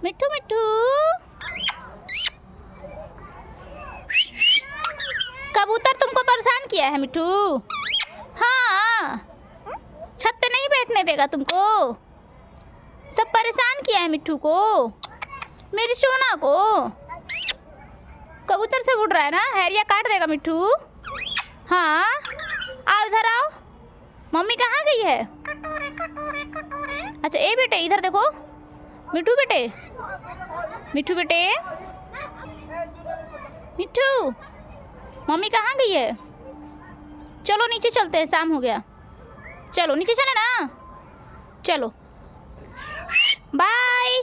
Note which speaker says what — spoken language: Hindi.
Speaker 1: मिट्ठू मिट्ठू, कबूतर तुमको परेशान किया है मिट्ठू? हाँ, छत पे नहीं बैठने देगा तुमको, सब परेशान किया है मिट्ठू को, मेरी सोना को। कबूतर से उड़ रहा है ना, हैरिया काट देगा मिट्ठू। हाँ, आओ इधर आओ। मम्मी कहाँ गई है? अच्छा ए बेटे इधर देखो, मिट्ठू बेटे, मिट्ठू बेटे, मिट्ठू, मम्मी कहाँ गई है? चलो नीचे चलते हैं, शाम हो गया। चलो नीचे चले ना, चलो बाय।